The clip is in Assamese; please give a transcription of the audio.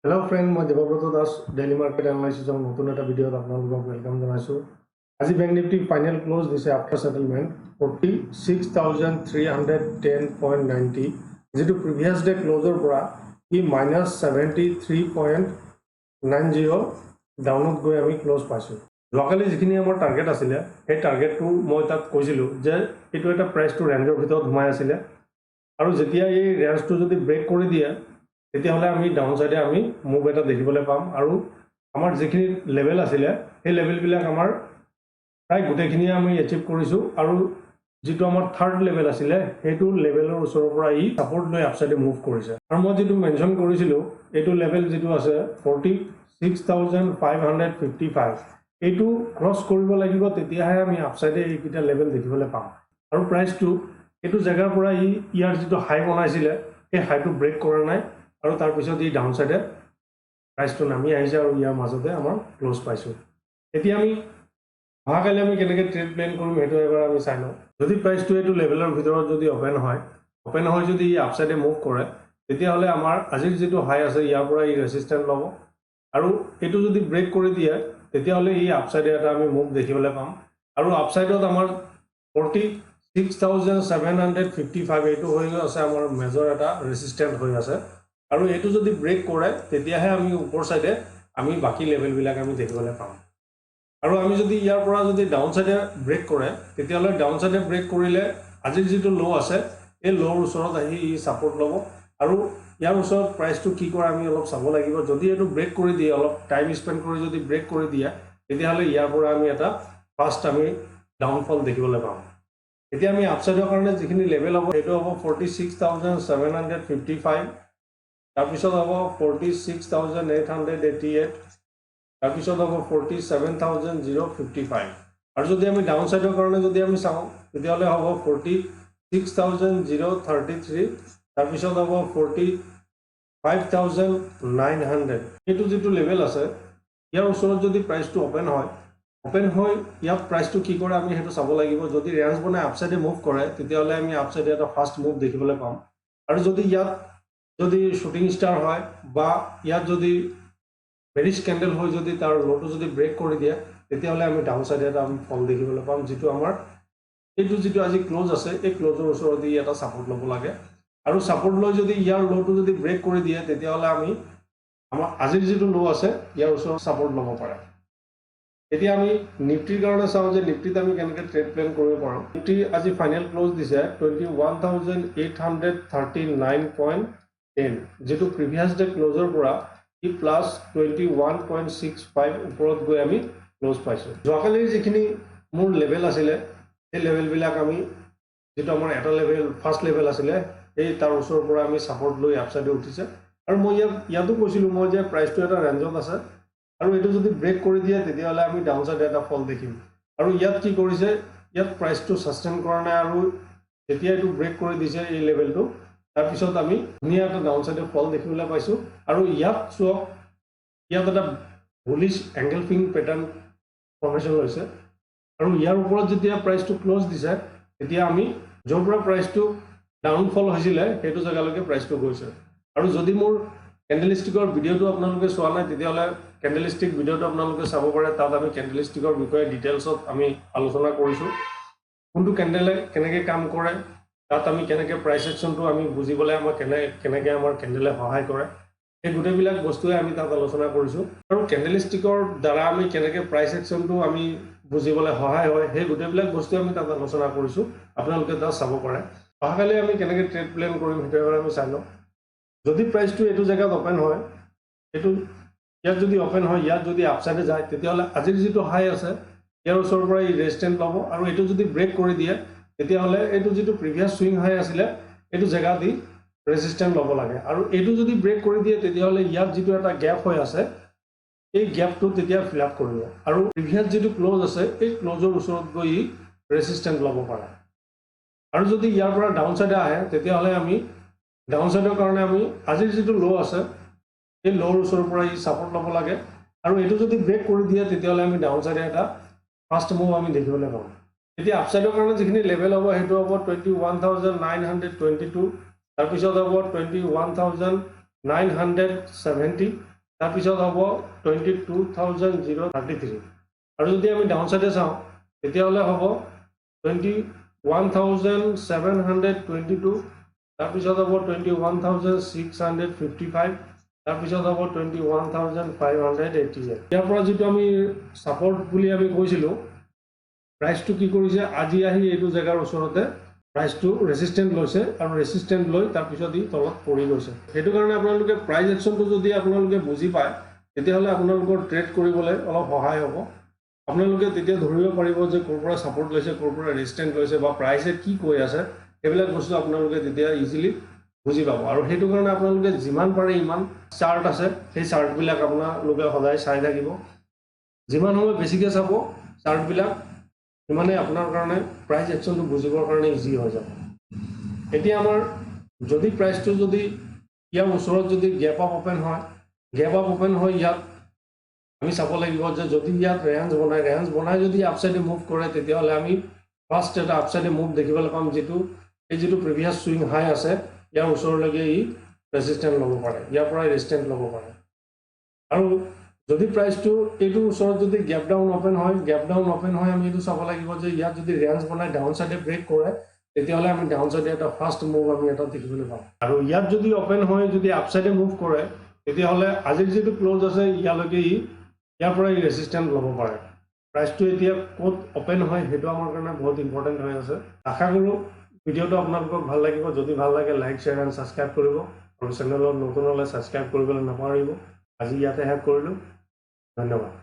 Hello friend, মই দেৱব্ৰত দাস ডেইলি মাৰ্কেট এনালাইচিছৰ নতুন এটা ভিডিঅ'ত আপোনালোকক ওয়েলকাম জনাইছোঁ। আজি বেংক নিফটি ফাইনেল ক্লোজ দিছে আফটাৰ সেটেলমেন্ট 46310.90, যেটো প্ৰিভিয়াস ডে ক্লোজৰ পৰা ই -73.90 ডাউনত গৈ আমি ক্লোজ পাইছোঁ। যোৱাকালি যিখিনি আমাৰ টাৰ্গেট আছিলে সেই টাৰ্গেটটো মই তাত কৈছিলোঁ যে এইটো এটা প্ৰাইচটো ৰেঞ্জৰ ভিতৰত সোমাই আছিলে আৰু যেতিয়া এই ৰেঞ্জটো যদি ব্ৰেক কৰি দিয়ে তেতিয়াহ'লে আমি ডাউন সাইডে আমি মুভ এটা দেখিবলৈ পাম আৰু আমাৰ যিখিনি লেভেল আছিলে সেই লেভেলবিলাক আমাৰ প্ৰায় গোটেইখিনি আমি এচিভ কৰিছোঁ আৰু যেটো আমাৰ থাৰ্ড লেভেল আছিলে সেইটো লেভেলৰ ওচৰৰ পৰা ই সাপোৰ্ট লৈ আপসাইডে মুভ কৰিছে আৰু মই যেটো মেনশন কৰিছিলোঁ এইটো লেভেল যেটো আছে 46555 এইটো ক্ৰস কৰিব লাগিব তেতিয়াহে আমি আপসাইডে এইকিটা লেভেল দেখিবলৈ পাম আৰু প্ৰাইচটো এইটো জায়গাৰ পৰা ই ইয়াৰ যেটো হাই বনাইছিলে সেই হাইটো ব্ৰেক কৰা নাই আৰু তাৰ পিছত এই ডাউন সাইডে প্ৰাইচটো নামি আহিছে আৰু ইয়াৰ মাজতে আমাৰ ক্লোজ পাইছো। এতিয়া আমি ভাগালে আমি কেনেকৈ ট্ৰেড প্ল্যান কৰিম হেতু এবাৰ আমি চাই লওঁ। যদি প্ৰাইচটো এইটো লেভেলৰ ভিতৰত যদি ওপেন হয় যদি ই আপসাইডে মুভ কৰে তেতিয়াহ'লে আমাৰ আজিৰ যেটো হাই আছে ইয়াৰ পৰা ই ৰেজিস্ট্যান্স ল'ব আৰু এইটো যদি ব্ৰেক কৰি দিয়ে তেতিয়াহ'লে ই আপসাইডে এটা আমি মুভ দেখিবলৈ পাম আৰু আপসাইডত আমাৰ 46755 এইটো হৈ আছে আমাৰ মেজৰ এটা ৰেজিস্ট্যান্স হৈ আছে আৰু এইটো যদি ব্ৰেক কৰে তেতিয়াহে আমি ওপৰ সাইডে আমি বাকি লেভেল বিলাক আমি দেখিবলৈ পাম আৰু আমি যদি ইয়াৰ পৰা যদি ডাউন সাইডে ব্ৰেক কৰে তেতিয়াহ'লে ডাউন সাইডে ব্ৰেক কৰিলে আজিৰ যেটো লো আছে এই লোৰ ওচৰত আহি ই সাপোৰ্ট ল'ব আৰু ইয়াৰ ওচৰত প্ৰাইচটো কি কৰে আমি অলপ চাব লাগিব। যদি এইটো ব্ৰেক কৰি দিয়ে অলপ টাইম স্পেন্ড কৰি যদি ব্ৰেক কৰি দিয়ে তেতিয়াহ'লে ইয়াৰ পৰা আমি এটা ফাৰ্স্ট আমি ডাউনফল দেখিবলৈ পাম। এতিয়া আমি আপসাইডৰ কাৰণে যিখিনি লেভেল হ'ব সেইটো হ'ব 46755 তাৰপিছত হ'ব 46888 তাৰপিছত হ'ব 47055 আৰু যদি আমি ডাউন সাইডৰ কাৰণে যদি আমি চাওঁ তেতিয়াহ'লে হ'ব 46033 তাৰপিছত হ'ব 45900 এইটো যেটো লেভেল আছে ইয়াৰ ওচৰত যদি প্ৰাইচটো ওপেন হয় ইয়াত প্ৰাইচটো কি কৰে আমি হেতু চাব লাগিব। যদি ৰেঞ্জ বনাই আপসাইডে মুভ কৰে তেতিয়াহ'লে আমি আপসাইডে এটা ফাৰ্স্ট মুভ দেখিবলৈ পাম আৰু যদি ইয়াত যদি শুটিং স্টাৰ হয় বা ইয়াত যদি বেৰিশ ক্যান্ডেল হয় যদি তাৰ লোটো যদি ব্ৰেক কৰি দিয়ে তেতিয়াহ'লে আমি ডাউন সাইডে এটা আমি ফল দেখিবলৈ পাম যেটো আমাৰ এইটো যেটো আজি ক্লোজ আছে এই ক্লোজৰ ওচৰত দি এটা সাপোৰ্ট ল'ব লাগে আৰু সাপোৰ্ট লৈ যদি ইয়াৰ লোটো যদি ব্ৰেক কৰি দিয়ে তেতিয়াহ'লে আমি আমাৰ আজিৰ যেটো লো আছে ইয়াৰ ওচৰত সাপোৰ্ট ল'ব পাৰে। এতিয়া আমি নিফটিৰ কাৰণে চাওঁ যে নিফটিত আমি কেনেকৈ ট্ৰেড প্ল্যান কৰিব পাৰোঁ। নিফটি আজি ফাইনেল ক্লোজ দিছে 21839.10 যেটো প্ৰিভিয়াস ডে ক্লোজৰ পৰা ই প্লাস 21.65 ওপৰত গৈ আমি ক্লোজ পাইছো। যোৱাকালিৰ যিখিনি মোৰ লেভেল আছিলে এই লেভেল বিলাক আমি যেটো আমাৰ এটা লেভেল ফাৰ্স্ট লেভেল আছিলে এই তাৰ ওচৰৰ পৰা আমি সাপোৰ্ট লৈ আপসাইডে উঠিছে আৰু মই ইয়াতো কৈছিলো মই যে প্ৰাইচটো এটা ৰেঞ্জত আছে আৰু এটো যদি ব্ৰেক কৰি দিয়ে তেতিয়াহ'লে আমি ডাউন সাইডে এটা ফল দেখিম আৰু ইয়াত কি কৰিছে ইয়াত প্ৰাইচটো সাস্টেইন কৰা নাই আৰু যেতিয়া এটো ব্ৰেক কৰি দিছে এই লেভেলটো তাৰ পিছত আমি ধুনীয়া এটা ডাউন সাইডে ফল দেখিবলৈ পাইছো আৰু ইয়াত চোক ইয়াত এটা বুলিশ এংগেলফিং প্যাটাৰ্ন ফৰ্মেশন হৈছে আৰু ইয়াৰ ওপৰত যেতিয়া প্ৰাইচটো ক্লোজ দিছে তেতিয়া আমি যৰ পৰা প্ৰাইচটো ডাউনফল হৈছিলে হেতু জায়গালৈকে প্ৰাইচটো গৈছে আৰু যদি মোৰ ক্যান্ডেলষ্টিকৰ ভিডিওটো আপোনালোকে চোৱা নাই তেতিয়াহ'লে ক্যান্ডেলষ্টিক ভিডিওটো আপোনালোকে চাব পাৰে। তাত আমি ক্যান্ডেলষ্টিকৰ বিষয়ে ডিটেইলছত আমি আলোচনা কৰিছো কোনটো ক্যান্ডেলে কেনেকৈ কাম কৰে তাত আমি কেনেকৈ প্ৰাইস একচনটো আমি বুজিবলৈ আমাৰ কেনেকৈ আমাৰ ক্যান্ডেলে সহায় কৰে এই গোটেইবিলাক বস্তুৱে আমি তাত আলোচনা কৰিছো আৰু ক্যান্ডেলষ্টিকৰ দ্বাৰা আমি কেনেকৈ প্ৰাইস একচনটো আমি বুজিবলৈ সহায় হয় সেই গোটেইবিলাক বস্তু আমি তাত আলোচনা কৰিছো আপোনালোকে তাত চাব পাৰে। অহাকালি আমি কেনেকৈ ট্ৰেড প্ল্যান কৰিম হেতু এবাৰ আমি চাই লওঁ। যদি প্ৰাইচটো এইটো জায়গাত ওপেন হয় এইটো ইয়াত যদি ওপেন হয় ইয়াত যদি আপসাইডে যায় তেতিয়াহ'লে আজিৰ যেটো হাই আছে ইয়াৰ ওচৰৰ পৰা ই ৰেজিস্ট্যান্স ল'ব আৰু এইটো যদি ব্ৰেক কৰি দিয়ে তেতিয়াহ'লে এইটো যেটো প্ৰিভিয়াস সুইং হাই আছিলে এইটো জায়গা দি ৰেজিস্ট্যান্স ল'ব লাগে আৰু এইটো যদি ব্ৰেক কৰি দিয়ে তেতিয়াহ'লে ইয়াত যেটো এটা গ্যাপ হৈ আছে এই গ্যাপটো তেতিয়া ফিল আপ কৰিব আৰু প্ৰিভিয়াস যেটো ক্লোজ আছে এই ক্লোজৰ ওচৰত গৈ ৰেজিস্ট্যান্স ল'ব পাৰে আৰু যদি ইয়াৰ পৰা ডাউন সাইডে আহে তেতিয়াহ'লে আমি ডাউন সাইডৰ কাৰণে আমি আজিৰ যেটো লো আছে এই লোৰ ওচৰৰ পৰা ই সাপোৰ্ট ল'ব লাগে আৰু এইটো যদি ব্ৰেক কৰি দিয়ে তেতিয়াহ'লে আমি ডাউন সাইডে এটা ফাৰ্স্ট মুভ আমি দেখিবলৈ পাম। এতিয়া আপসাইডৰ কাৰণে যিখিনি লেভেল হ'ব হেতু হ'ব 21922 তাৰপিছত হ'ব 21970 তাৰপিছত হ'ব 22,033 আৰু যদি আমি ডাউন সাইডে চাওঁ তেতিয়াহ'লে হ'ব 21,722 তাৰপিছত হ'ব 21,655 তাৰপিছত হ'ব 21,588 ইয়াৰ পৰা যিটো আমি সাপোৰ্ট বুলি আমি কৈছিলোঁ প্ৰাইচটো কি কৰিছে আজি আহি এইটো জায়গাৰ ওচৰতে প্ৰাইচটো ৰেজিস্ট্যান্ট লৈছে আৰু ৰেজিস্ট্যান্ট লৈ তাৰ পিছত ই তলত পৰি গৈছে সেইটো কাৰণে আপোনালোকে প্ৰাইস একচনটো যদি আপোনালোকে বুজি পায় তেতিয়াহ'লে আপোনালোকৰ ট্ৰেড কৰিবলৈ অলপ সহায় হ'ব আপোনালোকে তেতিয়া ধৰিব পাৰিব যে ক'ৰ পৰা সাপোৰ্ট লৈছে ক'ৰ পৰা ৰেজিস্ট্যান্ট লৈছে বা প্ৰাইসে কি কৈ আছে এইবিলাক বস্তু আপোনালোকে তেতিয়া ইজিলি বুজি পাব আৰু সেইটো কাৰণে আপোনালোকে যিমান পাৰে ইমান চাৰ্ট আছে সেই চাৰ্টবিলাক আপোনালোকে সদায় চাই থাকিব যিমান সময় বেছিকৈ চাব চাৰ্টবিলাক মানে আপোনাৰ কাৰণে প্ৰাইস একচনটো বুজিবৰ কাৰণে ইজি হৈ যাব এতিয়া আমাৰ যদি প্ৰাইসটো যদি ইয়াৰ ওচৰত যদি গ্যাপ আপ ওপেন হয় ইয়াত আমি চাব লাগিব যে যদি ইয়াত ৰেঞ্জ বনাই যদি আপসাইডে মুভ কৰে তেতিয়াহ'লে আমি ফাৰ্স্ট এটা আপসাইডে মুভ দেখিবলৈ পাম যেটো এই যেটো প্ৰিভিয়াস সুইং হাই আছে ইয়াৰ ওচৰলৈকে ই ৰেজিস্ট্যান্ট ল'ব পাৰে ইয়াৰ পৰা ৰেজিস্ট্যান্ট ল'ব পাৰে আৰু যদি প্ৰাইসটো এইটো ওচৰত যদি গ্যাপ ডাউন ওপেন হয় আমি এইটো চাব লাগিব যে ইয়াত যদি ৰেঞ্জ বনাই ডাউন সাইডে ব্ৰেক কৰে তেতিয়াহ'লে আমি ডাউন সাইডে এটা ফাৰ্স্ট মুভ আমি এটা দেখিবলৈ পাম আৰু ইয়াত যদি ওপেন হয় যদি আপসাইডে মুভ কৰে তেতিয়াহ'লে আজিৰ যেটো ক্লোজ আছে ইয়ালৈকে ইয়াৰ পৰা ৰেজিস্ট্যান্ট ল'ব পাৰে প্ৰাইসটো এতিয়া ক'ত ওপেন হয় হেতু আমাৰ কাৰণে বহুত ইম্পৰ্টেন্ট হৈ আছে আশা কৰো ভিডিওটো আপোনালোকক ভাল লাগিব যদি ভাল লাগে লাইক শেয়াৰ এণ্ড সাবস্ক্ৰাইব কৰিব আৰু চেনেলত নতুন হ'লে সাবস্ক্ৰাইব কৰিবলৈ নাপাহৰিব আজি ইয়াতে শেষ কৰিলো ধন্যবাদ